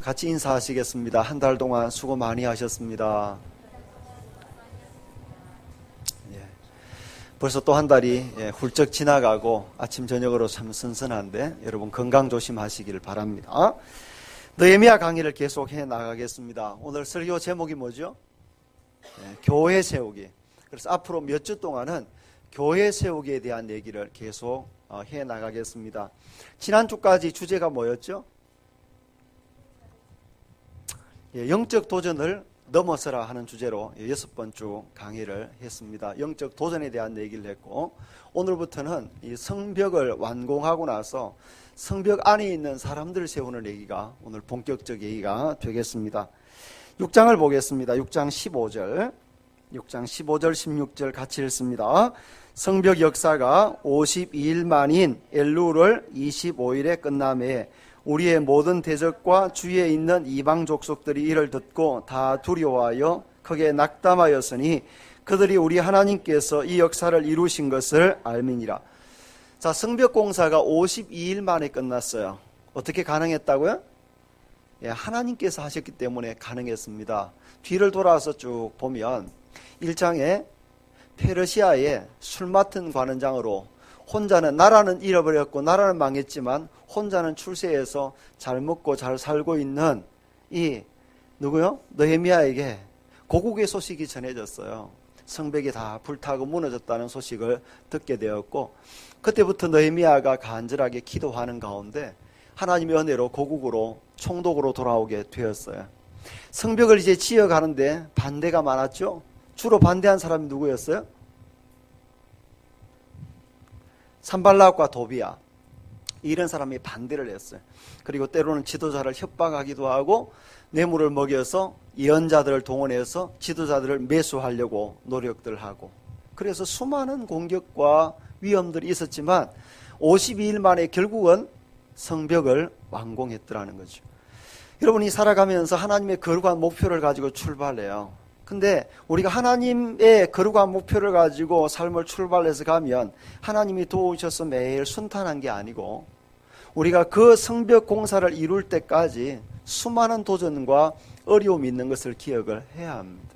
같이 인사하시겠습니다. 한 달 동안 수고 많이 하셨습니다. 벌써 또 한 달이 훌쩍 지나가고 아침 저녁으로 참 선선한데 여러분 건강 조심하시길 바랍니다. 느헤미야 강의를 계속해 나가겠습니다. 오늘 설교 제목이 뭐죠? 교회 세우기. 그래서 앞으로 몇 주 동안은 교회 세우기에 대한 얘기를 계속 해 나가겠습니다. 지난주까지 주제가 뭐였죠? 영적 도전을 넘어서라 하는 주제로 6번주 강의를 했습니다. 영적 도전에 대한 얘기를 했고, 오늘부터는 이 성벽을 완공하고 나서 성벽 안에 있는 사람들을 세우는 얘기가 오늘 본격적 얘기가 되겠습니다. 6장을 보겠습니다. 6장 15절 16절 같이 읽습니다. 성벽 역사가 52일 만인 엘루를 25일에 끝남에 우리의 모든 대적과 주위에 있는 이방 족속들이 이를 듣고 다 두려워하여 크게 낙담하였으니 그들이 우리 하나님께서 이 역사를 이루신 것을 알미니라. 자, 성벽 공사가 52일 만에 끝났어요. 어떻게 가능했다고요? 하나님께서 하셨기 때문에 가능했습니다. 뒤를 돌아서 쭉 보면 1장에 페르시아의 술 맡은 관원장으로 혼자는 나라는 잃어버렸고 나라는 망했지만 혼자는 출세해서 잘 먹고 잘 살고 있는 이 누구요? 느헤미야에게 고국의 소식이 전해졌어요. 성벽이 다 불타고 무너졌다는 소식을 듣게 되었고, 그때부터 느헤미야가 간절하게 기도하는 가운데 하나님의 은혜로 고국으로 총독으로 돌아오게 되었어요. 성벽을 이제 지어가는데 반대가 많았죠. 주로 반대한 사람이 누구였어요? 산발락과 도비야, 이런 사람이 반대를 했어요. 그리고 때로는 지도자를 협박하기도 하고 뇌물을 먹여서 예언자들을 동원해서 지도자들을 매수하려고 노력들 하고, 그래서 수많은 공격과 위험들이 있었지만 52일 만에 결국은 성벽을 완공했더라는 거죠. 여러분이 살아가면서 하나님의 거룩한 목표를 가지고 출발해요. 근데 우리가 하나님의 거룩한 목표를 가지고 삶을 출발해서 가면 하나님이 도우셔서 매일 순탄한 게 아니고, 우리가 그 성벽 공사를 이룰 때까지 수많은 도전과 어려움이 있는 것을 기억을 해야 합니다.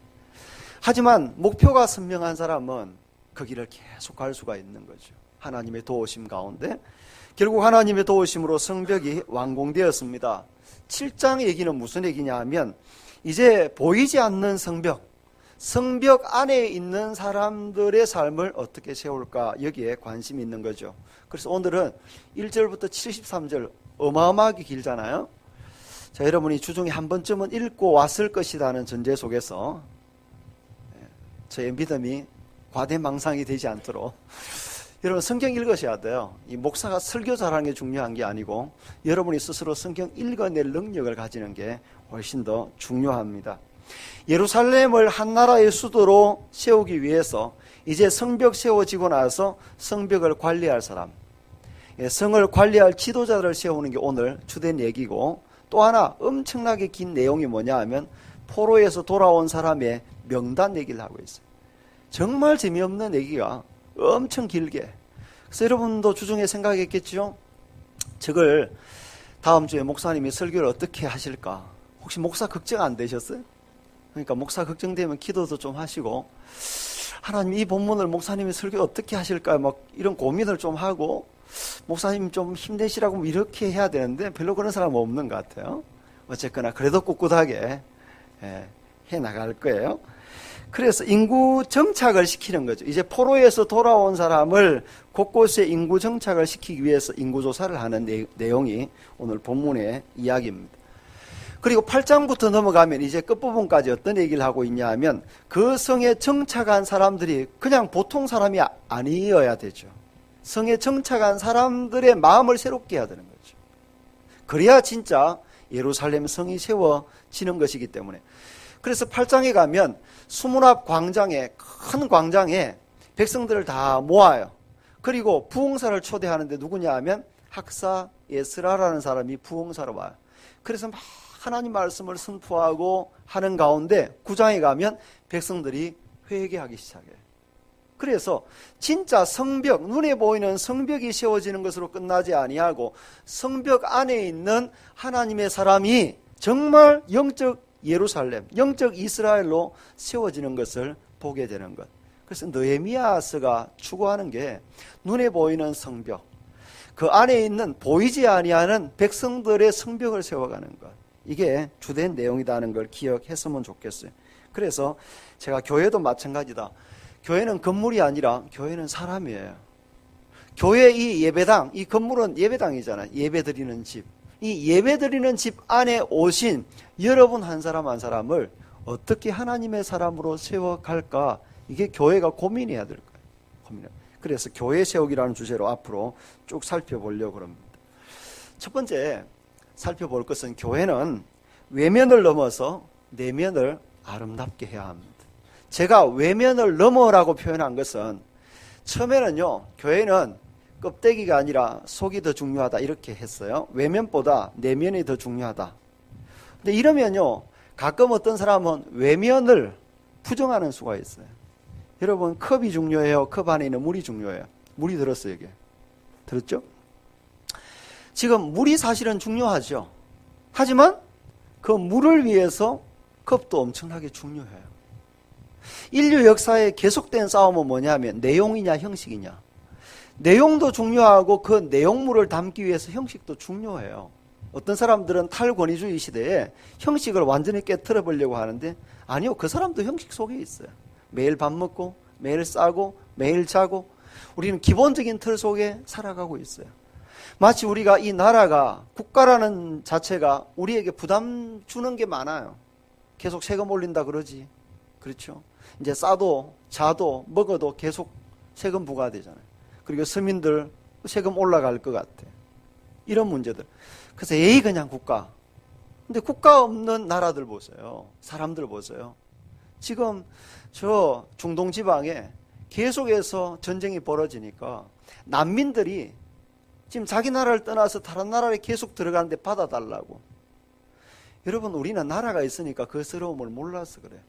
하지만 목표가 선명한 사람은 그 길을 계속 갈 수가 있는 거죠. 하나님의 도우심 가운데 결국 하나님의 도우심으로 성벽이 완공되었습니다. 7장 얘기는 무슨 얘기냐 하면 이제 보이지 않는 성벽 안에 있는 사람들의 삶을 어떻게 세울까, 여기에 관심이 있는 거죠. 그래서 오늘은 1절부터 73절 어마어마하게 길잖아요. 자, 여러분이 주중에 한 번쯤은 읽고 왔을 것이라는 전제 속에서 저의 믿음이 과대망상이 되지 않도록 여러분 성경 읽으셔야 돼요. 이 목사가 설교 잘하는 게 중요한 게 아니고 여러분이 스스로 성경 읽어낼 능력을 가지는 게 훨씬 더 중요합니다. 예루살렘을 한 나라의 수도로 세우기 위해서 이제 성벽 세워지고 나서 성벽을 관리할 사람, 성을 관리할 지도자를 세우는 게 오늘 주된 얘기고, 또 하나 엄청나게 긴 내용이 뭐냐 하면 포로에서 돌아온 사람의 명단 얘기를 하고 있어요. 정말 재미없는 얘기가 엄청 길게. 그래서 여러분도 주중에 생각했겠죠? 저걸 다음 주에 목사님이 설교를 어떻게 하실까? 혹시 목사 걱정 안 되셨어요? 그러니까 목사 걱정되면 기도도 좀 하시고, 하나님 이 본문을 목사님이 설교 어떻게 하실까 막 이런 고민을 좀 하고, 목사님 좀 힘내시라고 이렇게 해야 되는데 별로 그런 사람은 없는 것 같아요. 어쨌거나 그래도 꿋꿋하게 해 나갈 거예요. 그래서 인구 정착을 시키는 거죠. 이제 포로에서 돌아온 사람을 곳곳에 인구 정착을 시키기 위해서 인구조사를 하는 내용이 오늘 본문의 이야기입니다. 그리고 8장부터 넘어가면 이제 끝부분까지 어떤 얘기를 하고 있냐 하면 그 성에 정착한 사람들이 그냥 보통 사람이 아니어야 되죠. 성에 정착한 사람들의 마음을 새롭게 해야 되는 거죠. 그래야 진짜 예루살렘 성이 세워지는 것이기 때문에. 그래서 8장에 가면 수문 앞 광장에, 큰 광장에 백성들을 다 모아요. 그리고 부흥사를 초대하는데 누구냐 하면 학사 에스라라는 사람이 부흥사로 와요. 그래서 막 하나님 말씀을 선포하고 하는 가운데 9장에 가면 백성들이 회개하기 시작해요. 그래서 진짜 성벽, 눈에 보이는 성벽이 세워지는 것으로 끝나지 아니하고 성벽 안에 있는 하나님의 사람이 정말 영적 예루살렘, 영적 이스라엘로 세워지는 것을 보게 되는 것. 그래서 느헤미야서가 추구하는 게 눈에 보이는 성벽, 그 안에 있는 보이지 아니하는 백성들의 성벽을 세워가는 것. 이게 주된 내용이라는 걸 기억했으면 좋겠어요. 그래서 제가 교회도 마찬가지다. 교회는 건물이 아니라 교회는 사람이에요. 교회 이 예배당, 이 건물은 예배당이잖아요. 예배드리는 집. 이 예배드리는 집 안에 오신 여러분 한 사람 한 사람을 어떻게 하나님의 사람으로 세워갈까? 이게 교회가 고민해야 될 거예요. 그래서 교회 세우기라는 주제로 앞으로 쭉 살펴보려고 합니다. 첫 번째 살펴볼 것은 교회는 외면을 넘어서 내면을 아름답게 해야 합니다. 제가 외면을 넘어라고 표현한 것은 처음에는요, 교회는 껍데기가 아니라 속이 더 중요하다 이렇게 했어요. 외면보다 내면이 더 중요하다. 근데 이러면요, 가끔 어떤 사람은 외면을 부정하는 수가 있어요. 여러분, 컵이 중요해요? 컵 안에 있는 물이 중요해요? 물이 들었어요, 이게. 들었죠? 지금 물이 사실은 중요하죠. 하지만 그 물을 위해서 컵도 엄청나게 중요해요. 인류 역사에 계속된 싸움은 뭐냐면 내용이냐 형식이냐. 내용도 중요하고 그 내용물을 담기 위해서 형식도 중요해요. 어떤 사람들은 탈권위주의 시대에 형식을 완전히 깨트려 보려고 하는데 아니요, 그 사람도 형식 속에 있어요. 매일 밥 먹고 매일 싸고 매일 자고 우리는 기본적인 틀 속에 살아가고 있어요. 마치 우리가 이 나라가 국가라는 자체가 우리에게 부담 주는 게 많아요. 계속 세금 올린다 그러지. 그렇죠? 이제 싸도 자도 먹어도 계속 세금 부과되잖아요. 그리고 서민들 세금 올라갈 것 같아. 이런 문제들. 그래서 에이 그냥 국가. 근데 국가 없는 나라들 보세요. 사람들 보세요. 지금 저 중동 지방에 계속해서 전쟁이 벌어지니까 난민들이 지금 자기 나라를 떠나서 다른 나라에 계속 들어가는데 받아달라고. 여러분, 우리는 나라가 있으니까 그 서러움을 몰라서 그래요.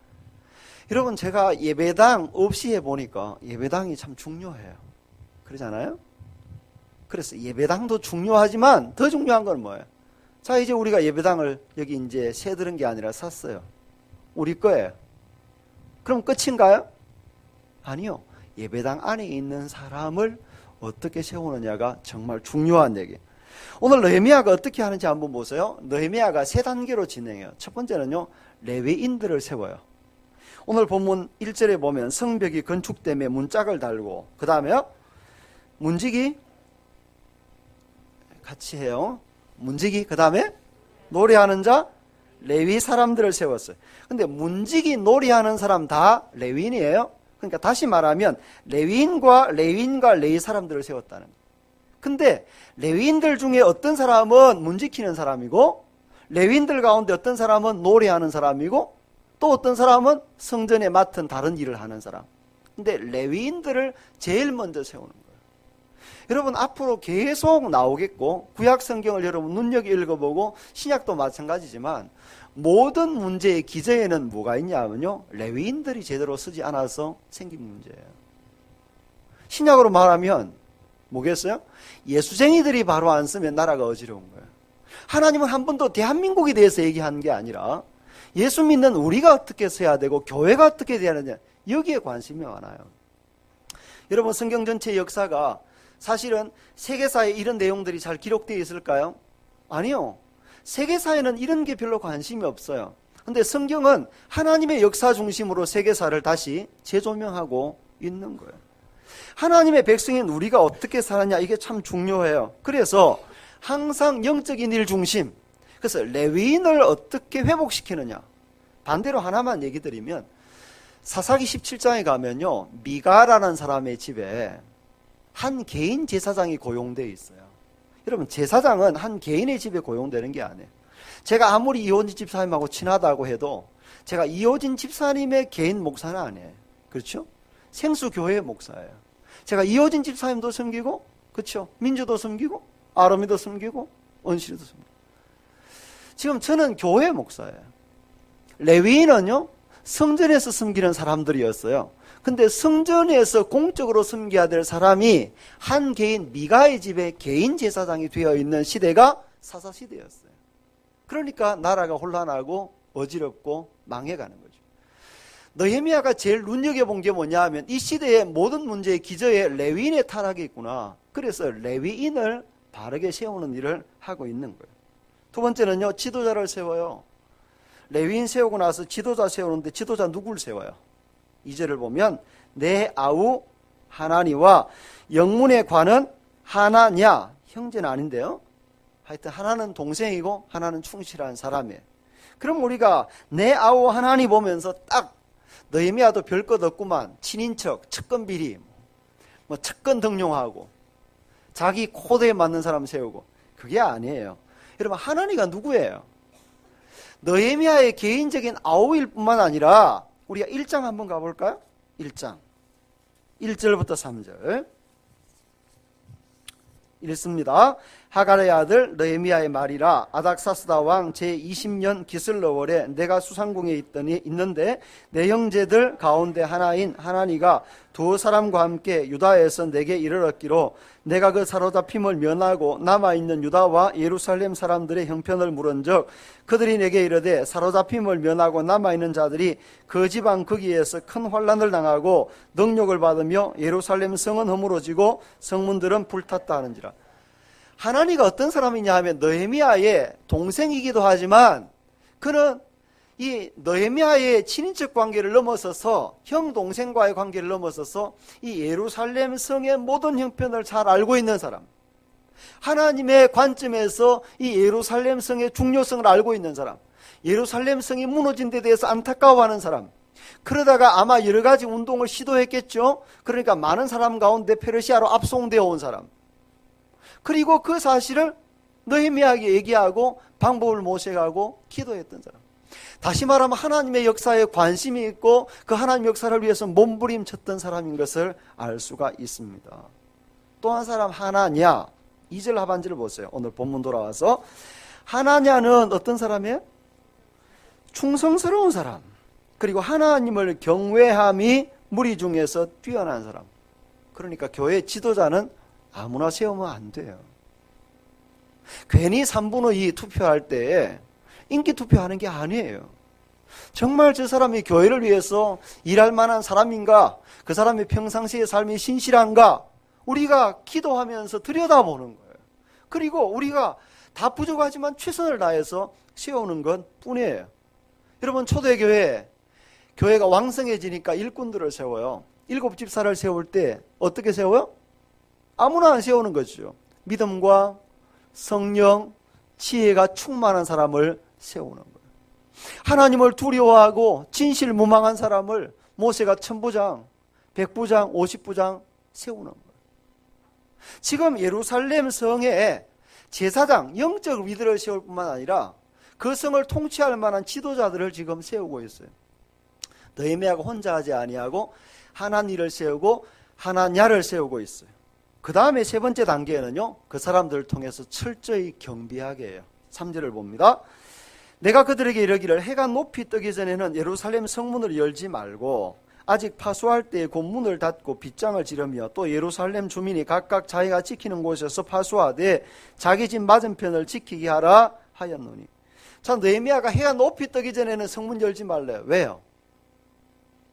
여러분, 제가 예배당 없이 해보니까 예배당이 참 중요해요. 그러잖아요? 그래서 예배당도 중요하지만 더 중요한 건 뭐예요? 자, 이제 우리가 예배당을 여기 이제 새 들은 게 아니라 샀어요. 우리 거예요. 그럼 끝인가요? 아니요. 예배당 안에 있는 사람을 어떻게 세우느냐가 정말 중요한 얘기예요. 오늘 느헤미야가 어떻게 하는지 한번 보세요. 느헤미야가 세 단계로 진행해요. 첫 번째는요, 레위인들을 세워요. 오늘 본문 1절에 보면 성벽이 건축됨에 문짝을 달고, 그 다음에요, 문지기 같이 해요. 문지기, 그 다음에 노래하는 자, 레위 사람들을 세웠어요. 근데 문지기 노래하는 사람 다 레위인이에요. 그러니까 다시 말하면 레위인과 레위 사람들을 세웠다는 거예요. 근데 레위인들 중에 어떤 사람은 문지키는 사람이고, 레위인들 가운데 어떤 사람은 노래하는 사람이고, 또 어떤 사람은 성전에 맡은 다른 일을 하는 사람. 근데 레위인들을 제일 먼저 세우는 거예요. 여러분, 앞으로 계속 나오겠고, 구약 성경을 여러분 눈여겨 읽어보고 신약도 마찬가지지만 모든 문제의 기저에는 뭐가 있냐면요, 레위인들이 제대로 쓰지 않아서 생긴 문제예요. 신약으로 말하면 뭐겠어요? 예수쟁이들이 바로 안 쓰면 나라가 어지러운 거예요. 하나님은 한 번도 대한민국에 대해서 얘기하는 게 아니라 예수 믿는 우리가 어떻게 써야 되고 교회가 어떻게 돼야 되느냐, 여기에 관심이 많아요. 여러분, 성경 전체의 역사가 사실은 세계사에 이런 내용들이 잘 기록되어 있을까요? 아니요. 세계사에는 이런 게 별로 관심이 없어요. 근데 성경은 하나님의 역사 중심으로 세계사를 다시 재조명하고 있는 거예요. 하나님의 백성인 우리가 어떻게 살았냐, 이게 참 중요해요. 그래서 항상 영적인 일 중심. 그래서 레위인을 어떻게 회복시키느냐. 반대로 하나만 얘기 드리면 사사기 17장에 가면요, 미가라는 사람의 집에 한 개인 제사장이 고용되어 있어요. 여러분, 제사장은 한 개인의 집에 고용되는 게 아니에요. 제가 아무리 이호진 집사님하고 친하다고 해도 제가 이호진 집사님의 개인 목사는 아니에요. 그렇죠? 생수교회의 목사예요. 제가 이호진 집사님도 섬기고, 그렇죠? 민주도 섬기고, 아름이도 섬기고, 언실이도 섬기고. 지금 저는 교회 목사예요. 레위인은요, 성전에서 섬기는 사람들이었어요. 근데 성전에서 공적으로 섬겨야 될 사람이 한 개인 미가의 집에 개인 제사장이 되어 있는 시대가 사사시대였어요. 그러니까 나라가 혼란하고 어지럽고 망해가는 거죠. 느헤미야가 제일 눈여겨본 게 뭐냐 하면 이 시대의 모든 문제의 기저에 레위인의 타락이 있구나. 그래서 레위인을 바르게 세우는 일을 하고 있는 거예요. 두 번째는요, 지도자를 세워요. 레위인 세우고 나서 지도자 세우는데 지도자 누굴 세워요? 2절을 보면 내 아우 하나니와 영문의 관은 하나냐, 형제는 아닌데요. 하여튼 하나는 동생이고 하나는 충실한 사람이에요. 그럼 우리가 내 아우 하나니 보면서 딱 느헤미야도 별것 없구만, 친인척, 측근 비리, 뭐 측근 등용하고 자기 코드에 맞는 사람 세우고, 그게 아니에요. 여러분, 하나니가 누구예요? 느헤미야의 개인적인 아우일 뿐만 아니라 우리가 1장 한번 가볼까요? 1장 1절부터 3절 읽습니다. 하갈의 아들 느헤미야의 말이라. 아닥사스다 왕 제20년 기슬러월에 내가 수상궁에 있는데 내 형제들 가운데 하나인 하나니가 두 사람과 함께 유다에서 내게 이르렀기로 내가 그 사로잡힘을 면하고 남아있는 유다와 예루살렘 사람들의 형편을 물은즉 그들이 내게 이르되 사로잡힘을 면하고 남아있는 자들이 그 지방 거기에서 큰 환난을 당하고 능욕을 받으며 예루살렘 성은 허물어지고 성문들은 불탔다 하는지라. 하나니가 어떤 사람이냐 하면 느헤미야의 동생이기도 하지만 그는 이 느헤미야의 친인척 관계를 넘어서서 형 동생과의 관계를 넘어서서 이 예루살렘 성의 모든 형편을 잘 알고 있는 사람, 하나님의 관점에서 이 예루살렘 성의 중요성을 알고 있는 사람, 예루살렘 성이 무너진 데 대해서 안타까워하는 사람, 그러다가 아마 여러 가지 운동을 시도했겠죠. 그러니까 많은 사람 가운데 페르시아로 압송되어 온 사람, 그리고 그 사실을 느헤미야에게 얘기하고 방법을 모색하고 기도했던 사람, 다시 말하면 하나님의 역사에 관심이 있고 그 하나님 역사를 위해서 몸부림쳤던 사람인 것을 알 수가 있습니다. 또 한 사람 하나냐, 2절 하반절을 보세요. 오늘 본문 돌아와서 하나냐는 어떤 사람이에요? 충성스러운 사람, 그리고 하나님을 경외함이 무리 중에서 뛰어난 사람. 그러니까 교회 지도자는 아무나 세우면 안 돼요. 괜히 3분의 2 투표할 때 인기 투표하는 게 아니에요. 정말 저 사람이 교회를 위해서 일할 만한 사람인가, 그 사람의 평상시의 삶이 신실한가, 우리가 기도하면서 들여다보는 거예요. 그리고 우리가 다 부족하지만 최선을 다해서 세우는 것 뿐이에요. 여러분, 초대교회, 교회가 왕성해지니까 일꾼들을 세워요. 7집사를 세울 때 어떻게 세워요? 아무나 안 세우는 거죠. 믿음과 성령, 지혜가 충만한 사람을 세우는 거예요. 하나님을 두려워하고 진실무망한 사람을 모세가 1000부장, 100부장, 50부장 세우는 거예요. 지금 예루살렘 성에 제사장, 영적 리더를 세울 뿐만 아니라 그 성을 통치할 만한 지도자들을 지금 세우고 있어요. 느헤미야가 혼자 하지 아니하고 하나니를 세우고 하나냐를 세우고 있어요. 그 다음에 세 번째 단계에는요, 그 사람들을 통해서 철저히 경비하게 해요. 3절을 봅니다. 내가 그들에게 이르기를 해가 높이 뜨기 전에는 예루살렘 성문을 열지 말고 아직 파수할 때에 곧 문을 닫고 빗장을 지르며 또 예루살렘 주민이 각각 자기가 지키는 곳에서 파수하되 자기 집 맞은편을 지키게 하라 하였노니. 자, 느헤미야가 해가 높이 뜨기 전에는 성문 열지 말래요. 왜요?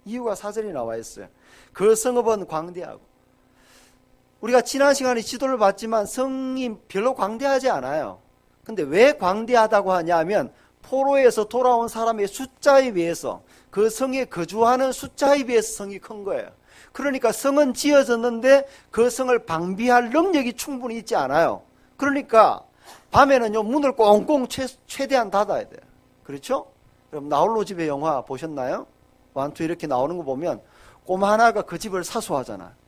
이유가 4절에 나와 있어요. 그 성읍은 광대하고. 우리가 지난 시간에 지도를 봤지만 성이 별로 광대하지 않아요. 근데 왜 광대하다고 하냐면 포로에서 돌아온 사람의 숫자에 비해서, 그 성에 거주하는 숫자에 비해서 성이 큰 거예요. 그러니까 성은 지어졌는데 그 성을 방비할 능력이 충분히 있지 않아요. 그러니까 밤에는요, 문을 꽁꽁 최대한 닫아야 돼요. 그렇죠? 그럼 나홀로 집의 영화 보셨나요? 완투 이렇게 나오는 거 보면 꼬마 하나가 그 집을 사수하잖아요.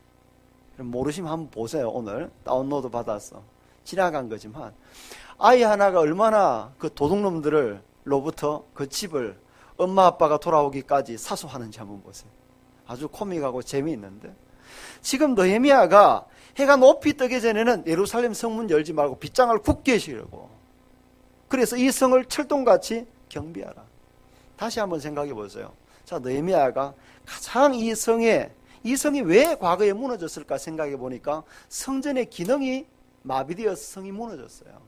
모르시면 한번 보세요. 오늘 다운로드 받아서 지나간 거지만 아이 하나가 얼마나 그 도둑놈들로부터 그 집을 엄마 아빠가 돌아오기까지 사수하는지 한번 보세요. 아주 코믹하고 재미있는데, 지금 느헤미야가 해가 높이 뜨기 전에는 예루살렘 성문 열지 말고 빗장을 굳게 시르고, 그래서 이 성을 철동같이 경비하라. 다시 한번 생각해 보세요. 자, 느헤미야가 가장 이 성이 왜 과거에 무너졌을까 생각해 보니까 성전의 기능이 마비되어서 성이 무너졌어요.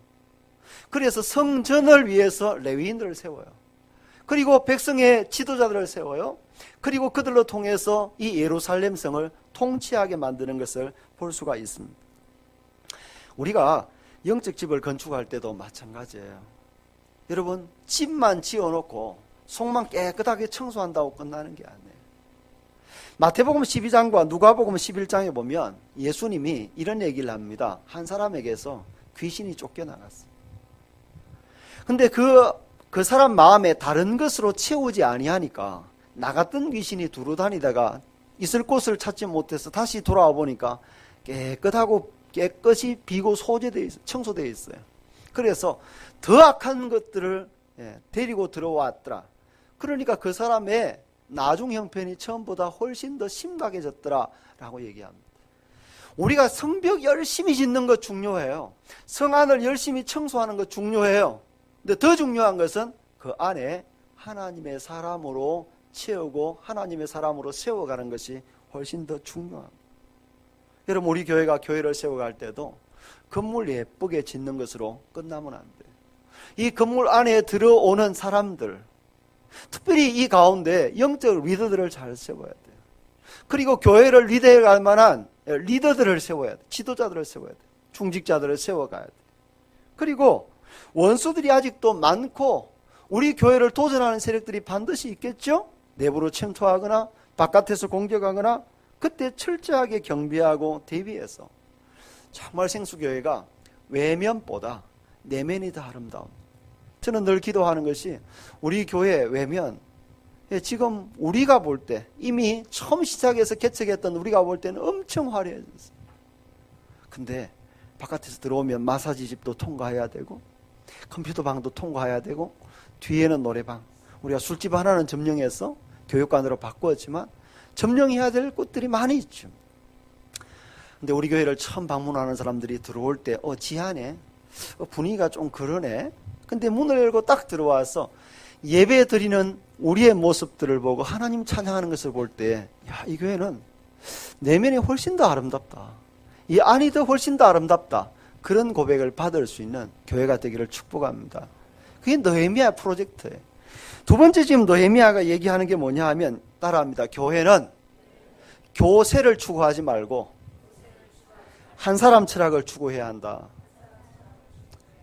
그래서 성전을 위해서 레위인들을 세워요. 그리고 백성의 지도자들을 세워요. 그리고 그들로 통해서 이 예루살렘 성을 통치하게 만드는 것을 볼 수가 있습니다. 우리가 영적 집을 건축할 때도 마찬가지예요. 여러분, 집만 지어놓고 속만 깨끗하게 청소한다고 끝나는 게 아니에요. 마태복음 12장과 누가복음 11장에 보면 예수님이 이런 얘기를 합니다. 한 사람에게서 귀신이 쫓겨나갔어요. 근데 그 사람 마음에 다른 것으로 채우지 아니하니까 나갔던 귀신이 두루 다니다가 있을 곳을 찾지 못해서 다시 돌아와 보니까 깨끗이 비고 소재되어 있어요. 청소되어 있어요. 그래서 더 악한 것들을 데리고 들어왔더라. 그러니까 그 사람의 나중 형편이 처음보다 훨씬 더 심각해졌더라 라고 얘기합니다. 우리가 성벽 열심히 짓는 것 중요해요. 성 안을 열심히 청소하는 것 중요해요. 근데 더 중요한 것은 그 안에 하나님의 사람으로 채우고 하나님의 사람으로 세워가는 것이 훨씬 더 중요합니다. 여러분, 우리 교회가 교회를 세워갈 때도 건물 예쁘게 짓는 것으로 끝나면 안 돼요. 이 건물 안에 들어오는 사람들, 특별히 이 가운데 영적 리더들을 잘 세워야 돼요. 그리고 교회를 리드해갈 만한 리더들을 세워야 돼요. 지도자들을 세워야 돼요. 중직자들을 세워가야 돼요. 그리고 원수들이 아직도 많고 우리 교회를 도전하는 세력들이 반드시 있겠죠? 내부로 침투하거나 바깥에서 공격하거나 그때 철저하게 경비하고 대비해서 정말 생수교회가 외면보다 내면이 더 아름다운, 저는 늘 기도하는 것이 우리 교회 외면, 지금 우리가 볼 때 이미 처음 시작해서 개척했던 우리가 볼 때는 엄청 화려해졌어요. 근데 바깥에서 들어오면 마사지 집도 통과해야 되고 컴퓨터 방도 통과해야 되고 뒤에는 노래방, 우리가 술집 하나는 점령해서 교육관으로 바꾸었지만 점령해야 될 곳들이 많이 있죠. 근데 우리 교회를 처음 방문하는 사람들이 들어올 때 지하네, 분위기가 좀 그러네. 근데 문을 열고 딱 들어와서 예배 드리는 우리의 모습들을 보고 하나님 찬양하는 것을 볼 때, 야, 이 교회는 내면이 훨씬 더 아름답다, 이 안이 더 훨씬 더 아름답다, 그런 고백을 받을 수 있는 교회가 되기를 축복합니다. 그게 느헤미야 프로젝트예요. 두 번째, 지금 느헤미야가 얘기하는 게 뭐냐 하면 따라합니다. 교회는 교세를 추구하지 말고 한 사람 철학을 추구해야 한다.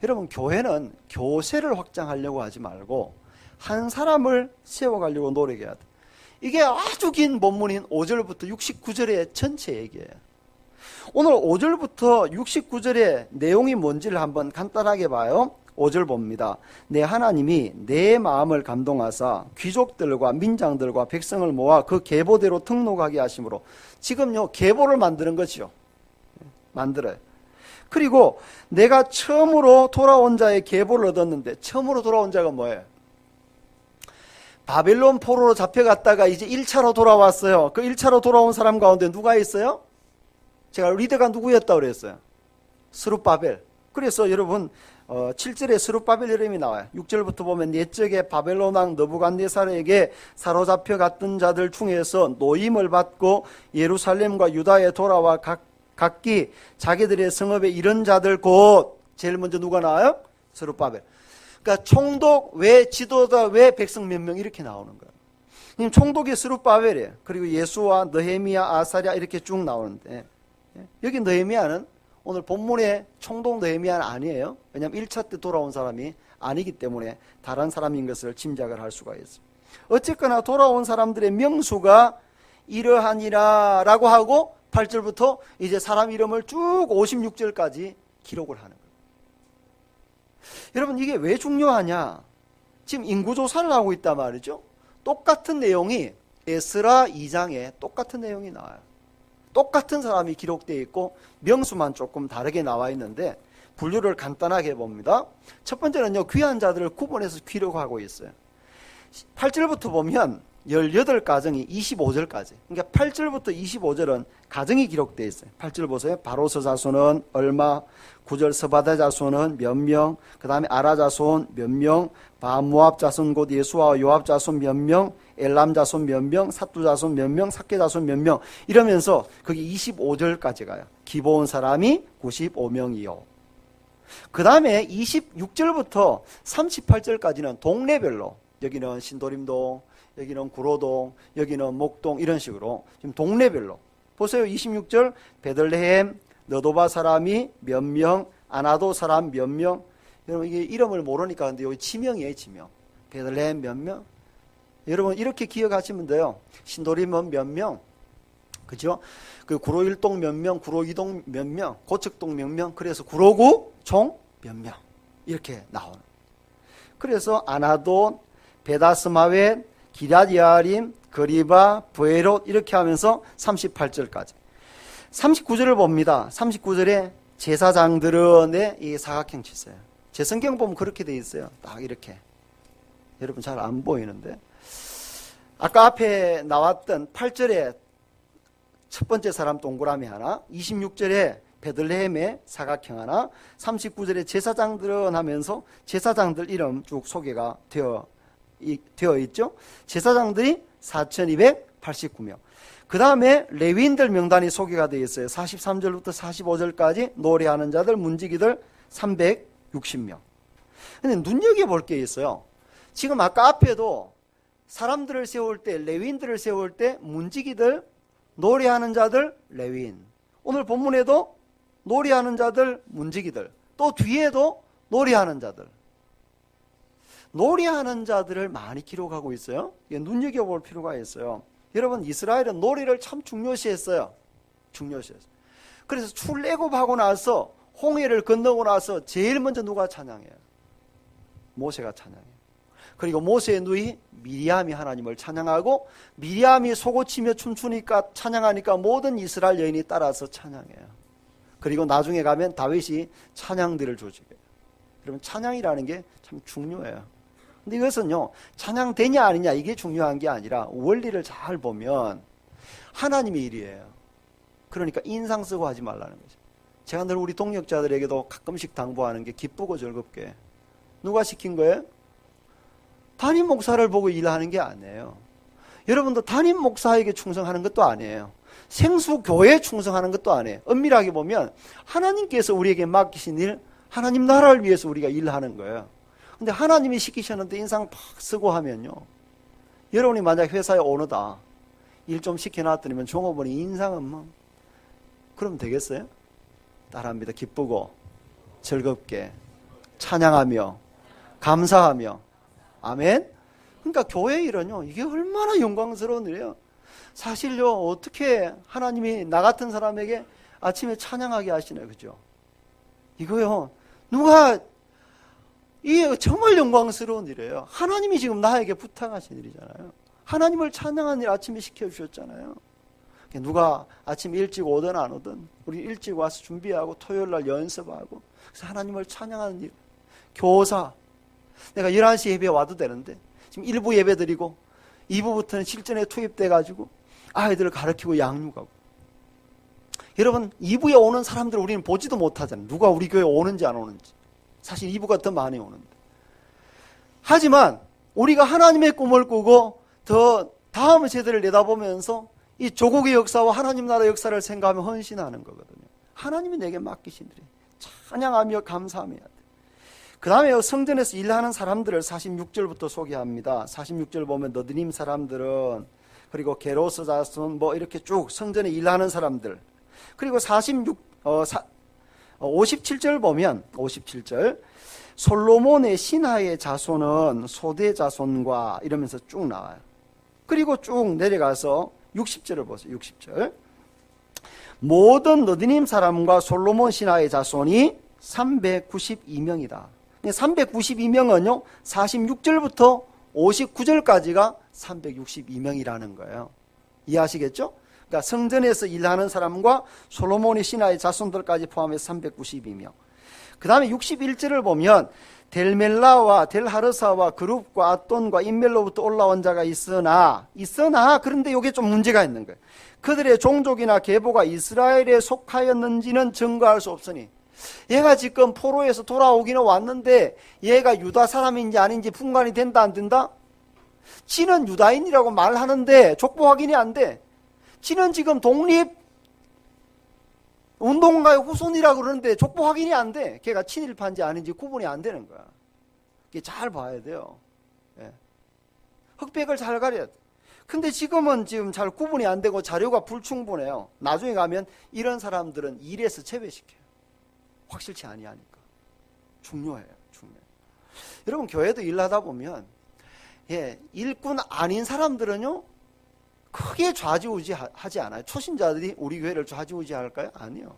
여러분, 교회는 교세를 확장하려고 하지 말고 한 사람을 세워가려고 노력해야 돼. 이게 아주 긴 본문인 5절부터 69절의 전체 얘기예요. 오늘 5절부터 69절의 내용이 뭔지를 한번 간단하게 봐요. 5절 봅니다. 내 하나님이 내 마음을 감동하사 귀족들과 민장들과 백성을 모아 그 계보대로 등록하게 하심으로, 지금요 계보를 만드는 거죠. 만들어요. 그리고 내가 처음으로 돌아온 자의 계보를 얻었는데, 처음으로 돌아온 자가 뭐예요? 바벨론 포로로 잡혀갔다가 이제 1차로 돌아왔어요. 그 1차로 돌아온 사람 가운데 누가 있어요? 제가 리더가 누구였다고 그랬어요? 스룹바벨. 그래서 여러분 7절에 스룹바벨 이름이 나와요. 6절부터 보면 옛적에 바벨론 왕 느부갓네살에게 사로잡혀 갔던 자들 중에서 노임을 받고 예루살렘과 유다에 돌아와 각기 자기들의 성읍에 이른 자들, 곧 제일 먼저 누가 나와요? 스룹바벨. 그러니까 총독 외 지도자 외 백성 몇 명 이렇게 나오는 거예요. 총독이 스룹바벨이에요. 그리고 예수와 느헤미야, 아사랴 이렇게 쭉 나오는데, 여기 느헤미야는 오늘 본문의 총독 느헤미야는 아니에요. 왜냐하면 1차 때 돌아온 사람이 아니기 때문에 다른 사람인 것을 짐작을 할 수가 있어요. 어쨌거나 돌아온 사람들의 명수가 이러하니라 라고 하고 8절부터 이제 사람 이름을 쭉 56절까지 기록을 하는 거예요. 여러분, 이게 왜 중요하냐? 지금 인구조사를 하고 있단 말이죠. 똑같은 내용이 에스라 2장에 똑같은 내용이 나와요. 똑같은 사람이 기록되어 있고 명수만 조금 다르게 나와 있는데 분류를 간단하게 해봅니다. 첫 번째는요, 귀한 자들을 구분해서 기록하고 있어요. 8절부터 보면 18가정이 25절까지, 그러니까 8절부터 25절은 가정이 기록되어 있어요. 8절 보세요. 바로스 자손은 얼마, 9절 스바다 자손은 몇 명, 그 다음에 아라 자손 몇 명, 바모압 자손 곧 예수와 요압 자손 몇 명, 엘람 자손 몇 명, 사뚜 자손 몇 명, 삭개 자손 몇 명, 이러면서 거기 25절까지 가요. 기브온 사람이 95명이요. 그 다음에 26절부터 38절까지는 동네별로, 여기는 신도림동, 여기는 구로동, 여기는 목동, 이런 식으로 지금 동네별로 보세요. 26절 베들레헴 너도바 사람이 몇 명, 아나도 사람 몇 명. 여러분 이게 이름을 모르니까 근데 여기 지명이에요. 지명. 베들레헴 몇 명. 여러분 이렇게 기억하시면 돼요. 신도림은 몇 명, 그죠? 그 구로 1동 몇 명, 구로 2동 몇 명, 고척동 몇 명. 그래서 구로구 총 몇 명 이렇게 나오는. 그래서 아나돈, 베다스마웬, 기럇야림, 거리바, 브에롯 이렇게 하면서 38절까지. 39절을 봅니다. 39절에 제사장들의 이 사각형 치세요. 제 성경 보면 그렇게 돼 있어요. 딱 이렇게. 여러분 잘 안 보이는데. 아까 앞에 나왔던 8절에 첫 번째 사람 동그라미 하나, 26절에 베들레헴의 사각형 하나, 39절에 제사장들은 하면서 제사장들 이름 쭉 소개가 되어 있죠. 제사장들이 4,289명. 그 다음에 레위인들 명단이 소개가 되어 있어요. 43절부터 45절까지 노래하는 자들, 문지기들 360명. 근데 눈여겨볼 게 있어요. 지금 아까 앞에도 사람들을 세울 때, 레위인들을 세울 때 문지기들, 노래하는 자들, 레위인. 오늘 본문에도 노래하는 자들, 문지기들. 또 뒤에도 노래하는 자들. 노래하는 자들을 많이 기록하고 있어요. 눈여겨볼 필요가 있어요. 여러분 이스라엘은 노래를 참 중요시했어요. 중요시했어요. 그래서 출애굽하고 나서 홍해를 건너고 나서 제일 먼저 누가 찬양해요? 모세가 찬양해요. 그리고 모세의 누이 미리암이 하나님을 찬양하고, 미리암이 속옷치며 춤추니까 찬양하니까 모든 이스라엘 여인이 따라서 찬양해요. 그리고 나중에 가면 다윗이 찬양들을 조직해요. 여러분 찬양이라는 게 참 중요해요. 근데 이것은요, 찬양되냐 아니냐 이게 중요한 게 아니라 원리를 잘 보면 하나님의 일이에요. 그러니까 인상 쓰고 하지 말라는 거죠. 제가 늘 우리 동역자들에게도 가끔씩 당부하는 게 기쁘고 즐겁게. 누가 시킨 거예요? 담임 목사를 보고 일하는 게 아니에요. 여러분도 담임 목사에게 충성하는 것도 아니에요. 생수교회에 충성하는 것도 아니에요. 엄밀하게 보면 하나님께서 우리에게 맡기신 일, 하나님 나라를 위해서 우리가 일하는 거예요. 근데 하나님이 시키셨는데 인상 팍 쓰고 하면요, 여러분이 만약 회사에 오너다 일 좀 시켜놨더니면 종업원이 인상은 뭐 그럼 되겠어요? 따라합니다. 기쁘고 즐겁게 찬양하며 감사하며. 아멘. 그러니까 교회 일은요, 이게 얼마나 영광스러운 일이에요. 사실요, 어떻게 하나님이 나 같은 사람에게 아침에 찬양하게 하시나요? 그죠? 이거요, 누가, 이게 정말 영광스러운 일이에요. 하나님이 지금 나에게 부탁하신 일이잖아요. 하나님을 찬양하는 일 아침에 시켜주셨잖아요. 누가 아침 일찍 오든 안 오든 우리 일찍 와서 준비하고 토요일 날 연습하고, 그래서 하나님을 찬양하는 일. 교사, 내가 11시 예배에 와도 되는데 지금 1부 예배 드리고 2부부터는 실전에 투입돼 가지고 아이들을 가르치고 양육하고. 여러분 2부에 오는 사람들 우리는 보지도 못하잖아요. 누가 우리 교회에 오는지 안 오는지. 사실 2부가 더 많이 오는데. 하지만 우리가 하나님의 꿈을 꾸고 더 다음 세대를 내다보면서 이 조국의 역사와 하나님 나라 역사를 생각하며 헌신하는 거거든요. 하나님이 내게 맡기신 일이 찬양하며 감사하며 해야 돼. 그 다음에 성전에서 일하는 사람들을 46절부터 소개합니다. 46절 보면 너드님 사람들은, 그리고 게로스 자손 뭐 이렇게 쭉 성전에 일하는 사람들. 그리고 57절 보면 57절 솔로몬의 신하의 자손은 소대 자손과 이러면서 쭉 나와요. 그리고 쭉 내려가서 60절을 보세요. 60절. 모든 너드님 사람과 솔로몬 신하의 자손이 392명이다. 392명은요, 46절부터 59절까지가 362명이라는 거예요. 이해하시겠죠? 그러니까 성전에서 일하는 사람과 솔로몬의 신하의 자손들까지 포함해서 392명. 그 다음에 61절을 보면 델멜라와 델하르사와 그룹과 아돈과 인멜로부터 올라온 자가 있으나 그런데 이게 좀 문제가 있는 거예요. 그들의 종족이나 계보가 이스라엘에 속하였는지는 증거할 수 없으니, 얘가 지금 포로에서 돌아오기는 왔는데 얘가 유다 사람인지 아닌지 분간이 된다 안 된다? 지는 유다인이라고 말하는데 족보 확인이 안 돼. 지는 지금 독립 운동가의 후손이라고 그러는데 족보 확인이 안 돼. 걔가 친일파인지 아닌지 구분이 안 되는 거야. 이게 잘 봐야 돼요. 예. 흑백을 잘 가려야 돼. 근데 지금은 지금 잘 구분이 안 되고 자료가 불충분해요. 나중에 가면 이런 사람들은 일에서 제외시켜요. 확실치 아니하니까. 중요해요. 중요해요. 여러분 교회도 일하다 보면 일꾼 아닌 사람들은요 크게 좌지우지하지 않아요. 초신자들이 우리 교회를 좌지우지할까요? 아니요.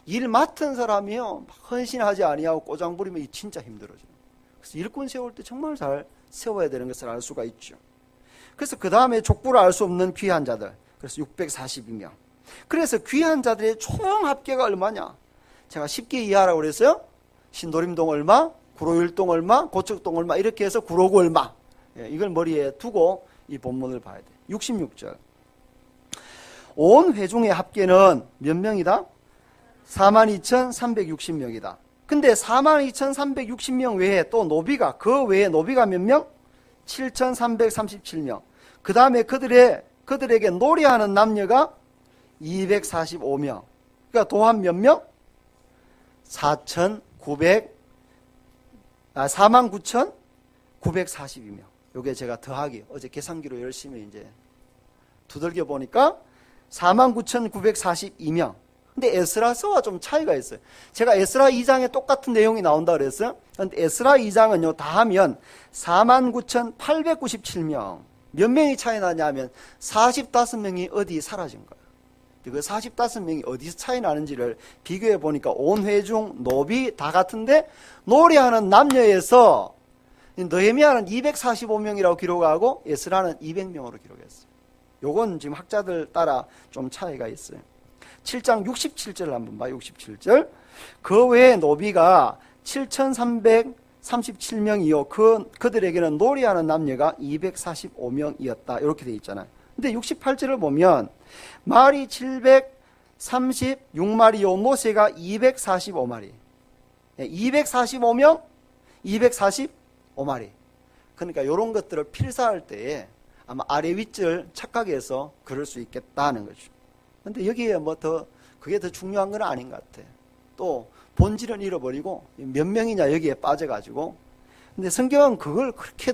일 맡은 사람이요 헌신하지 아니하고 꼬장 부리면 진짜 힘들어져요. 그래서 일꾼 세울 때 정말 잘 세워야 되는 것을 알 수가 있죠. 그래서 그 다음에 족보를 알 수 없는 귀한 자들, 그래서 642명. 그래서 귀한 자들의 총 합계가 얼마냐? 제가 10개 이하라고 그랬어요. 신도림동 얼마, 구로일동 얼마, 고척동 얼마 이렇게 해서 구로구 얼마. 이걸 머리에 두고 이 본문을 봐야 돼. 66절. 온 회중의 합계는 몇 명이다? 42,360명이다. 근데 42,360명 외에 또 노비가, 그 외에 노비가 몇 명? 7,337명. 그 다음에 그들에게 노래하는 남녀가 245명. 그러니까 도합 몇 명? 49,942명. 요게 제가 더하기, 어제 계산기로 열심히 이제 두들겨 보니까 49,942명. 근데 에스라서와 좀 차이가 있어요. 제가 에스라 2장에 똑같은 내용이 나온다 그랬어요. 근데 에스라 2장은요, 다 하면 49,897명. 몇 명이 차이 나냐면 45명이 어디 사라진 거예요. 그 45명이 어디서 차이 나는지를 비교해 보니까 온 회중, 노비 다 같은데 노래하는 남녀에서 느헤미야는 245명이라고 기록하고 에스라는 200명으로 기록했어요. 요건 지금 학자들 따라 좀 차이가 있어요. 7장 67절 한번 봐요. 67절. 그 외에 노비가 7,337명이요. 그들에게는 노래하는 남녀가 245명이었다. 이렇게 되어 있잖아요. 근데 68절을 보면 말이 736마리요. 노새가 245마리. 245명, 245마리. 그러니까 이런 것들을 필사할 때에 아마 아래 윗줄 착각해서 그럴 수 있겠다는 거죠. 근데 여기에 그게 더 중요한 건 아닌 것 같아. 또 본질은 잃어버리고 몇 명이냐 여기에 빠져가지고. 근데 성경은 그걸 그렇게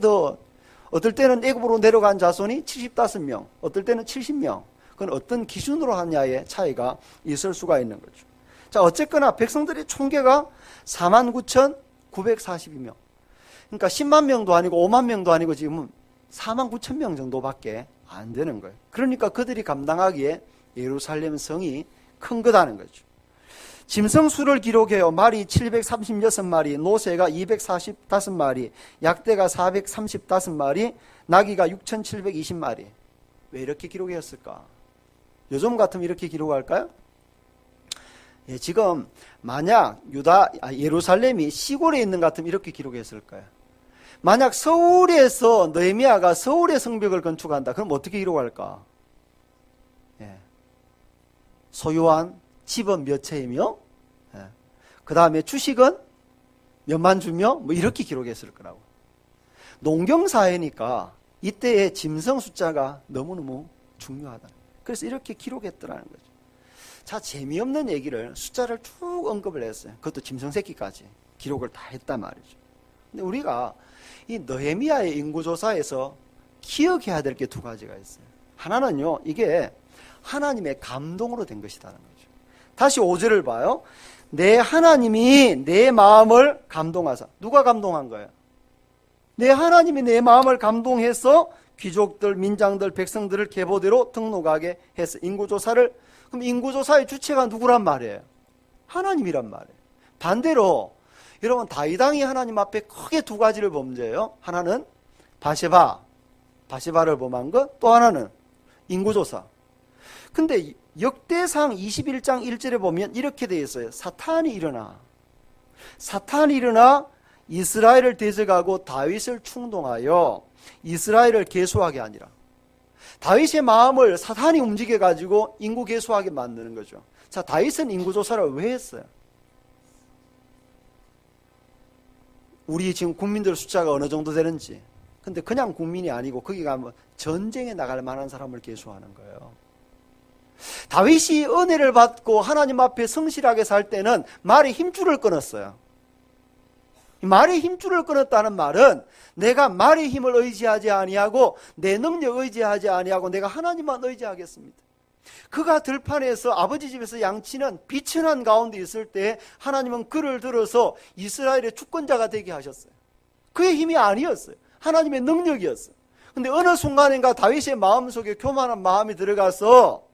어떨 때는 애굽으로 내려간 자손이 75명, 어떨 때는 70명. 그건 어떤 기준으로 하냐의 차이가 있을 수가 있는 거죠. 자, 어쨌거나 백성들의 총계가 49,942명. 그러니까 10만 명도 아니고 5만 명도 아니고 지금은 49,000명 정도밖에 안 되는 거예요. 그러니까 그들이 감당하기에 예루살렘 성이 큰 거다는 거죠. 짐승수를 기록해요. 말이 736마리, 노새가 245마리, 약대가 435마리, 나귀가 6,720마리. 왜 이렇게 기록했을까? 요즘 같으면 이렇게 기록할까요? 지금 만약 예루살렘이 시골에 있는 것 같으면 이렇게 기록했을 거예요. 만약 서울에서 느헤미야가 서울의 성벽을 건축한다. 그럼 어떻게 기록할까? 소유한 집은 몇 채이며, 그 다음에 주식은 몇만 주며, 뭐 이렇게 기록했을 거라고. 농경사회니까 이때의 짐승 숫자가 너무너무 중요하다. 그래서 이렇게 기록했더라는 거죠. 자, 재미없는 얘기를 숫자를 쭉 언급을 했어요. 그것도 짐승 새끼까지 기록을 다 했단 말이죠. 근데 우리가 이 느헤미야의 인구조사에서 기억해야 될 게 두 가지가 있어요. 하나는요, 이게 하나님의 감동으로 된 것이라는 거죠. 다시 5절을 봐요. 내 하나님이 내 마음을 감동하사. 누가 감동한 거예요? 내 하나님이 내 마음을 감동해서 귀족들, 민장들, 백성들을 계보대로 등록하게 해서 인구조사를. 그럼 인구조사의 주체가 누구란 말이에요? 하나님이란 말이에요. 반대로 여러분 다윗 왕이 하나님 앞에 크게 두 가지를 범죄해요. 하나는 바세바를 범한 것, 또 하나는 인구조사. 근데 역대상 21장 1절에 보면 이렇게 되어 있어요. 사탄이 일어나 이스라엘을 대적하고 다윗을 충동하여 이스라엘을 계수하게 하니라. 다윗의 마음을 사탄이 움직여가지고 인구 계수하게 만드는 거죠. 자, 다윗은 인구조사를 왜 했어요? 우리 지금 국민들 숫자가 어느 정도 되는지. 근데 그냥 국민이 아니고 거기 가면 전쟁에 나갈 만한 사람을 계수하는 거예요. 다윗이 은혜를 받고 하나님 앞에 성실하게 살 때는 말에 힘줄을 끊었어요. 말에 힘줄을 끊었다는 말은 내가 말의 힘을 의지하지 아니하고 내 능력 의지하지 아니하고 내가 하나님만 의지하겠습니다. 그가 들판에서 아버지 집에서 양치는 비천한 가운데 있을 때 하나님은 그를 들어서 이스라엘의 주권자가 되게 하셨어요. 그의 힘이 아니었어요. 하나님의 능력이었어요. 근데 어느 순간인가 다윗의 마음속에 교만한 마음이 들어가서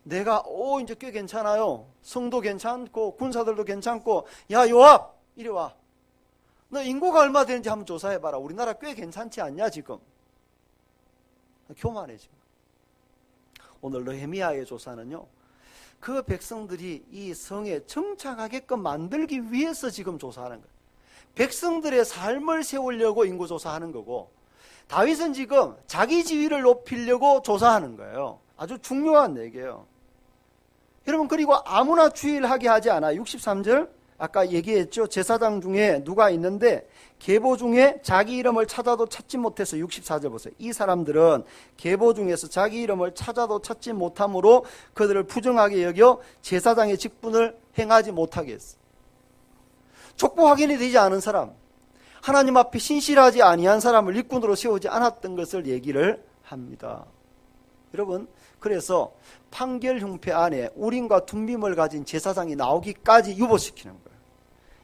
내가 이제 꽤 괜찮아요. 성도 괜찮고 군사들도 괜찮고 야 요압 이리 와. 너 인구가 얼마 되는지 한번 조사해봐라. 우리나라 꽤 괜찮지 않냐 지금. 교만해져. 오늘 느헤미야의 조사는요, 그 백성들이 이 성에 정착하게끔 만들기 위해서 지금 조사하는 거예요. 백성들의 삶을 세우려고 인구조사하는 거고, 다윗은 지금 자기 지위를 높이려고 조사하는 거예요. 아주 중요한 얘기예요. 여러분, 그리고 아무나 주일하게 하지 않아. 63절 아까 얘기했죠. 제사장 중에 누가 있는데 계보 중에 자기 이름을 찾아도 찾지 못해서 64절 보세요. 이 사람들은 계보 중에서 자기 이름을 찾아도 찾지 못함으로 그들을 부정하게 여겨 제사장의 직분을 행하지 못하게 했어. 족보 확인이 되지 않은 사람, 하나님 앞에 신실하지 아니한 사람을 일꾼으로 세우지 않았던 것을 얘기를 합니다. 여러분, 그래서 판결 흉패 안에 우림과 둠밈을 가진 제사장이 나오기까지 유보시키는 거예요.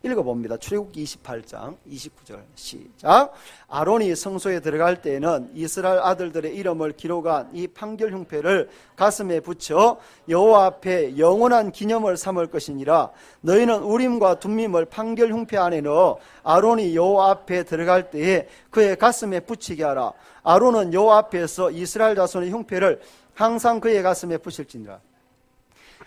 읽어봅니다. 출애굽기 28장 29절 시작. 아론이 성소에 들어갈 때에는 이스라엘 아들들의 이름을 기록한 이 판결 흉패를 가슴에 붙여 여호와 앞에 영원한 기념을 삼을 것이니라. 너희는 우림과 둠밈을 판결 흉패 안에 넣어 아론이 여호와 앞에 들어갈 때에 그의 가슴에 붙이게 하라. 아론은 여호와 앞에서 이스라엘 자손의 흉패를 항상 그의 가슴에 붙일지니라.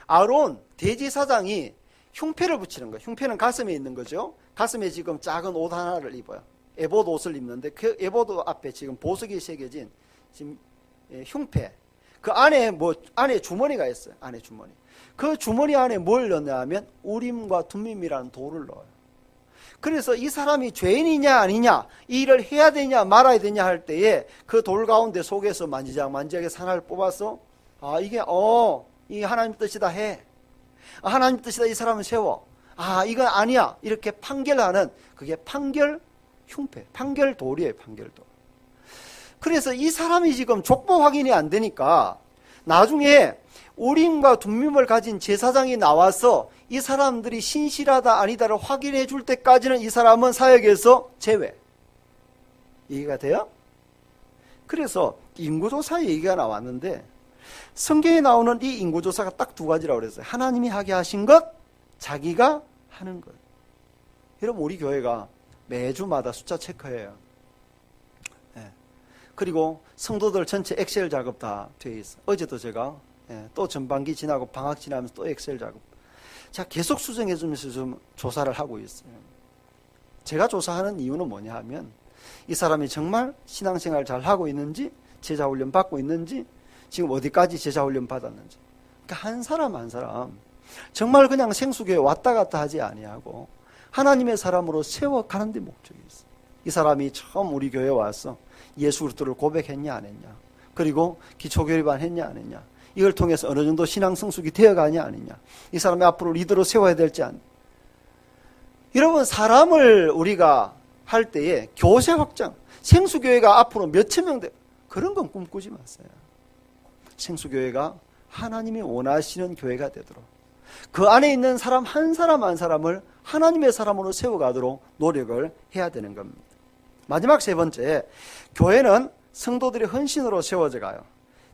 아론 대제사장이 흉패를 붙이는 거예요. 흉패는 가슴에 있는 거죠. 가슴에 지금 작은 옷 하나를 입어요. 에보드 옷을 입는데 그 에보드 앞에 지금 보석이 새겨진 지금 흉패. 그 안에 안에 주머니가 있어요. 안에 주머니. 그 주머니 안에 뭘 넣냐 하면 우림과 둠밈이라는 돌을 넣어요. 그래서 이 사람이 죄인이냐 아니냐, 이 일을 해야 되냐 말아야 되냐 할 때에 그 돌 가운데 속에서 만지작만지하게 하나를 뽑아서 이게 이 하나님 뜻이다 해. 하나님 뜻이다 이 사람을 세워. 이건 아니야. 이렇게 판결하는 그게 판결 흉패, 판결 돌이에요. 판결 돌. 그래서 이 사람이 지금 족보 확인이 안 되니까 나중에 우림과 둠밈을 가진 제사장이 나와서 이 사람들이 신실하다 아니다를 확인해 줄 때까지는 이 사람은 사역에서 제외. 이해가 돼요? 그래서 인구조사 얘기가 나왔는데 성경에 나오는 이 인구조사가 딱 두 가지라고 그랬어요. 하나님이 하게 하신 것, 자기가 하는 것. 여러분, 우리 교회가 매주마다 숫자 체크해요. 그리고 성도들 전체 엑셀 작업 다 돼 있어요. 어제도 제가 또 전반기 지나고 방학 지나면서 또 엑셀 작업. 자, 계속 수정해 주면서 좀 조사를 하고 있어요. 제가 조사하는 이유는 뭐냐 하면 이 사람이 정말 신앙생활 잘 하고 있는지, 제자훈련 받고 있는지, 지금 어디까지 제자훈련 받았는지. 그러니까 한 사람 한 사람 정말 그냥 생수교회 왔다 갔다 하지 아니하고 하나님의 사람으로 세워가는 데 목적이 있어요. 이 사람이 처음 우리 교회에 와서 예수 그리스도를 고백했냐 안 했냐, 그리고 기초교리반 했냐 안 했냐, 이걸 통해서 어느 정도 신앙 성숙이 되어가냐 아니냐, 이 사람이 앞으로 리더로 세워야 될지 안. 여러분, 사람을 우리가 할 때에 교세 확장, 생수교회가 앞으로 몇천 명 돼, 그런 건 꿈꾸지 마세요. 생수교회가 하나님이 원하시는 교회가 되도록 그 안에 있는 사람 한 사람 한 사람을 하나님의 사람으로 세워가도록 노력을 해야 되는 겁니다. 마지막 세 번째, 교회는 성도들의 헌신으로 세워져 가요.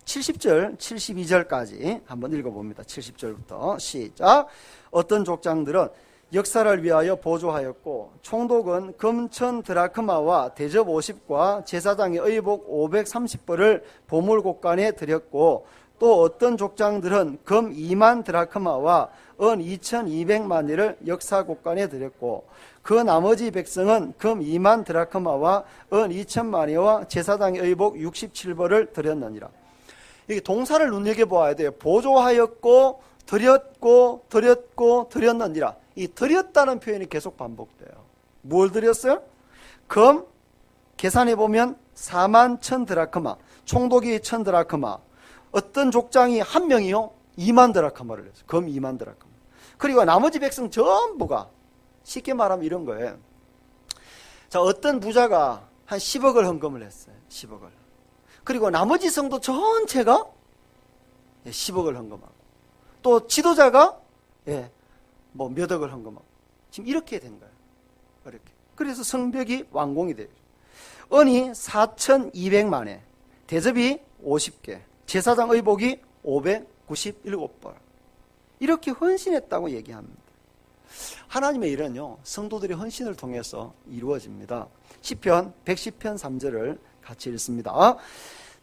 70절, 72절까지 한번 읽어봅니다. 70절부터 시작. 어떤 족장들은 역사를 위하여 보조하였고 총독은 금천 드라크마와 대접 50과 제사장의 의복 530벌을 보물곡간에 드렸고 또 어떤 족장들은 금 2만 드라크마와 은 2200마니를 역사곡간에 드렸고 그 나머지 백성은 금 2만 드라크마와 은 2000마니와 제사장의 의복 67벌을 드렸느니라. 이게 동사를 눈여겨보아야 돼요. 보조하였고 드렸느니라. 이 드렸다는 표현이 계속 반복돼요. 뭘 드렸어요? 금 계산해보면 4만 1000 드라크마, 총독이 1000 드라크마, 어떤 족장이 한 명이요 2만 드라크마를 냈어요. 금 2만 드라크마. 그리고 나머지 백성 전부가 쉽게 말하면 이런 거예요. 자, 어떤 부자가 한 10억을 헌금을 했어요. 10억을. 그리고 나머지 성도 전체가 10억을 헌금하고, 또 지도자가 뭐 몇 억을 헌금하고, 지금 이렇게 된 거예요. 이렇게. 그래서 성벽이 완공이 돼요. 은이 4,200만에, 대접이 50개, 제사장 의복이 597벌. 이렇게 헌신했다고 얘기합니다. 하나님의 일은요, 성도들의 헌신을 통해서 이루어집니다. 시편 110편 3절을 같이 읽습니다.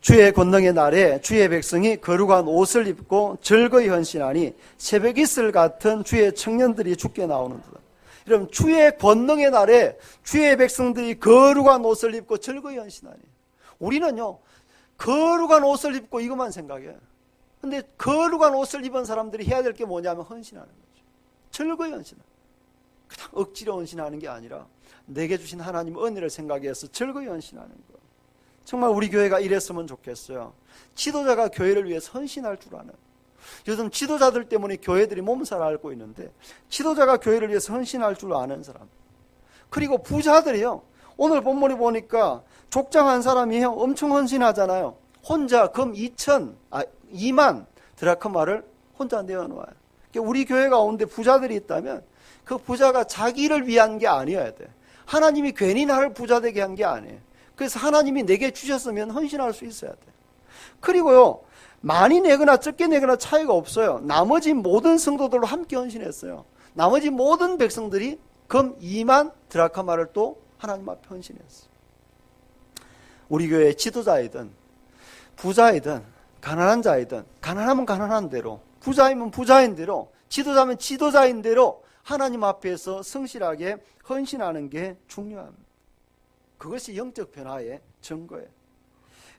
주의 권능의 날에 주의 백성이 거룩한 옷을 입고 즐거이 헌신하니 새벽 이슬 같은 주의 청년들이 죽게 나오는도다. 여러분, 주의 권능의 날에 주의 백성들이 거룩한 옷을 입고 즐거이 헌신하니, 우리는요 거룩한 옷을 입고 이것만 생각해요. 근데 거룩한 옷을 입은 사람들이 해야 될 게 뭐냐면 헌신하는 거죠. 즐거이 헌신하는, 그냥 억지로 헌신하는 게 아니라 내게 주신 하나님 은혜를 생각해서 즐거이 헌신하는 거. 정말 우리 교회가 이랬으면 좋겠어요. 지도자가 교회를 위해서 헌신할 줄 아는. 요즘 지도자들 때문에 교회들이 몸살 앓고 있는데, 지도자가 교회를 위해서 헌신할 줄 아는 사람. 그리고 부자들이요, 오늘 본문에 보니까 족장 한 사람이 엄청 헌신하잖아요. 혼자 금 2만 드라크마를 혼자 내어놓아요. 우리 교회 가운데 부자들이 있다면 그 부자가 자기를 위한 게 아니어야 돼. 하나님이 괜히 나를 부자 되게 한 게 아니에요. 그래서 하나님이 내게 주셨으면 헌신할 수 있어야 돼. 그리고요, 많이 내거나 적게 내거나 차이가 없어요. 나머지 모든 성도들로 함께 헌신했어요. 나머지 모든 백성들이 금 2만 드라크마를 또 하나님 앞에 헌신했어요. 우리 교회의 지도자이든 부자이든 가난한 자이든, 가난하면 가난한 대로, 부자이면 부자인 대로, 지도자면 지도자인 대로 하나님 앞에서 성실하게 헌신하는 게 중요합니다. 그것이 영적 변화의 증거예요.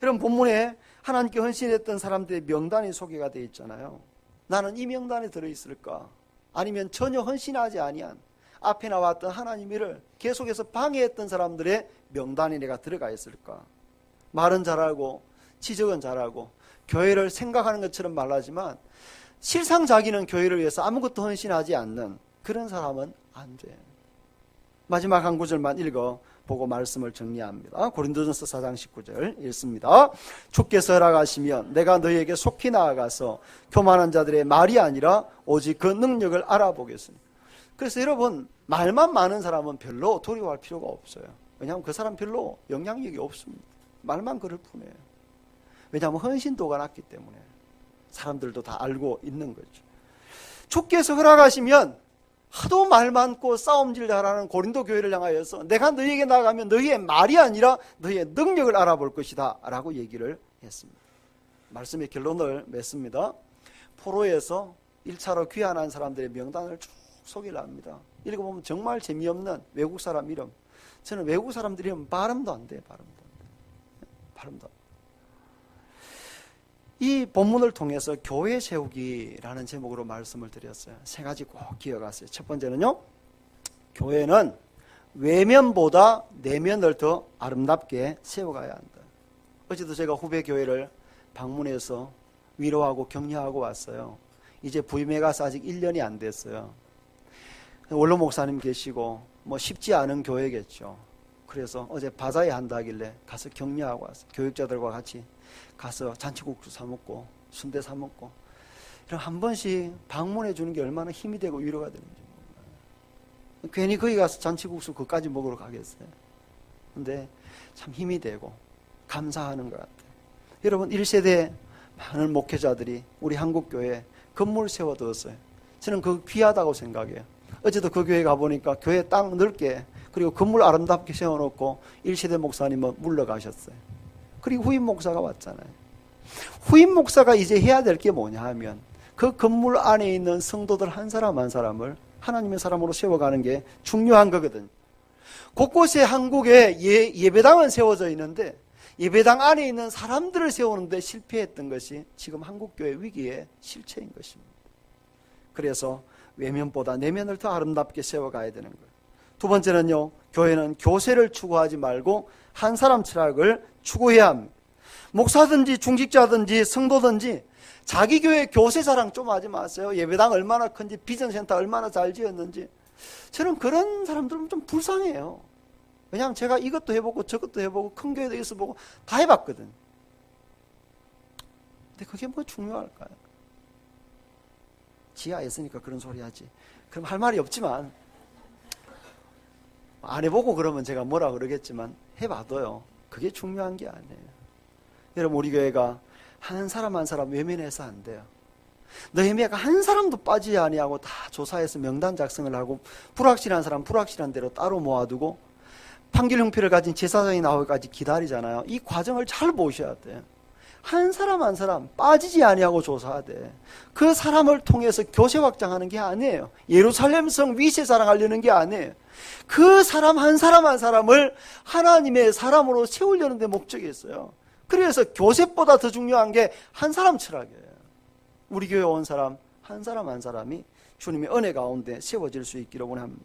여러분, 본문에 하나님께 헌신했던 사람들의 명단이 소개가 되어 있잖아요. 나는 이 명단에 들어있을까? 아니면 전혀 헌신하지 아니한, 앞에 나왔던 하나님 일을 계속해서 방해했던 사람들의 명단에 내가 들어가 있을까? 말은 잘하고 지적은 잘하고 교회를 생각하는 것처럼 말하지만 실상 자기는 교회를 위해서 아무것도 헌신하지 않는 그런 사람은 안 돼. 마지막 한 구절만 읽어보고 말씀을 정리합니다. 고린도전서 4장 19절 읽습니다. 주께서 허락하시면 내가 너희에게 속히 나아가서 교만한 자들의 말이 아니라 오직 그 능력을 알아보겠습니다. 그래서 여러분, 말만 많은 사람은 별로 두려워할 필요가 없어요. 왜냐하면 그 사람 별로 영향력이 없습니다. 말만 그럴 뿐이에요. 왜냐하면 헌신도가 낮기 때문에 사람들도 다 알고 있는 거죠. 주께서 허락하시면 하도 말 많고 싸움질 잘하는 고린도 교회를 향하여서 내가 너희에게 나가면 너희의 말이 아니라 너희의 능력을 알아볼 것이다 라고 얘기를 했습니다. 말씀의 결론을 맺습니다. 포로에서 1차로 귀환한 사람들의 명단을 쭉 소개를 합니다. 읽어보면 정말 재미없는 외국 사람 이름. 저는 외국 사람들 이름 발음도 안 돼요. 발음도. 이 본문을 통해서 교회 세우기라는 제목으로 말씀을 드렸어요. 세 가지 꼭 기억하세요. 첫 번째는요, 교회는 외면보다 내면을 더 아름답게 세워가야 한다. 어제도 제가 후배 교회를 방문해서 위로하고 격려하고 왔어요. 이제 부임해 가서 아직 1년이 안 됐어요. 원로 목사님 계시고 뭐 쉽지 않은 교회겠죠. 그래서 어제 바자회 한다길래 가서 격려하고 왔어요. 교육자들과 같이 가서 잔치국수 사 먹고 순대 사 먹고, 이런 한 번씩 방문해 주는 게 얼마나 힘이 되고 위로가 되는지 몰라요. 괜히 거기 가서 잔치국수 그까지 먹으러 가겠어요. 근데 참 힘이 되고 감사하는 것 같아요. 여러분, 1세대 많은 목회자들이 우리 한국교회에 건물 세워두었어요. 저는 그거 귀하다고 생각해요. 어제도 그 교회 가보니까 교회 땅 넓게, 그리고 건물 아름답게 세워놓고 1세대 목사님은 물러가셨어요. 그리고 후임 목사가 왔잖아요. 후임 목사가 이제 해야 될 게 뭐냐 하면 그 건물 안에 있는 성도들 한 사람 한 사람을 하나님의 사람으로 세워가는 게 중요한 거거든요. 곳곳에 한국에 예배당은 세워져 있는데 예배당 안에 있는 사람들을 세우는데 실패했던 것이 지금 한국교회 위기의 실체인 것입니다. 그래서 외면보다 내면을 더 아름답게 세워가야 되는 거예요. 두 번째는요, 교회는 교세를 추구하지 말고 한 사람 철학을 추구해야 합니다. 목사든지 중직자든지 성도든지 자기 교회 교세 자랑 좀 하지 마세요. 예배당 얼마나 큰지, 비전센터 얼마나 잘 지었는지. 저는 그런 사람들은 좀 불쌍해요. 왜냐하면 제가 이것도 해보고 저것도 해보고 큰 교회도 있어보고 다 해봤거든. 근데 그게 뭐 중요할까요? 지하에 있으니까 그런 소리 하지. 그럼 할 말이 없지만, 안 해보고 그러면 제가 뭐라 그러겠지만 해봐도요, 그게 중요한 게 아니에요. 여러분, 우리 교회가 한 사람 한 사람 외면해서 안 돼요. 너희미야가 한 사람도 빠지지 아니하고 다 조사해서 명단 작성을 하고, 불확실한 사람 불확실한 대로 따로 모아두고 판결 형필을 가진 제사장이 나오기까지 기다리잖아요. 이 과정을 잘 보셔야 돼요. 한 사람 한 사람 빠지지 아니하고 조사하되 그 사람을 통해서 교세 확장하는 게 아니에요. 예루살렘 성 위세 자랑하려는 게 아니에요. 그 사람 한 사람 한 사람을 하나님의 사람으로 세우려는 데 목적이 있어요. 그래서 교세보다 더 중요한 게 한 사람 철학이에요. 우리 교회 온 사람 한 사람 한 사람이 주님의 은혜 가운데 세워질 수 있기를 원합니다.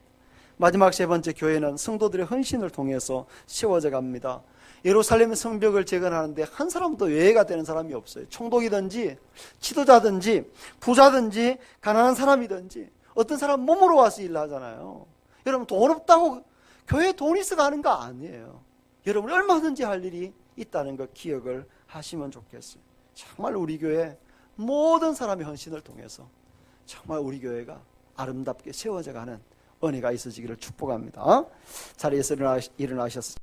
마지막 세 번째, 교회는 성도들의 헌신을 통해서 세워져 갑니다. 예루살렘 성벽을 재건하는데 한 사람도 외회가 되는 사람이 없어요. 총독이든지 지도자든지 부자든지 가난한 사람이든지 어떤 사람 몸으로 와서 일을 하잖아요. 여러분, 돈 없다고 교회에 돈 있어가 하는 거 아니에요. 여러분, 얼마든지 할 일이 있다는 거 기억을 하시면 좋겠어요. 정말 우리 교회 모든 사람의 헌신을 통해서 정말 우리 교회가 아름답게 세워져 가는 은혜가 있어지기를 축복합니다. 자리에서 일어나셔서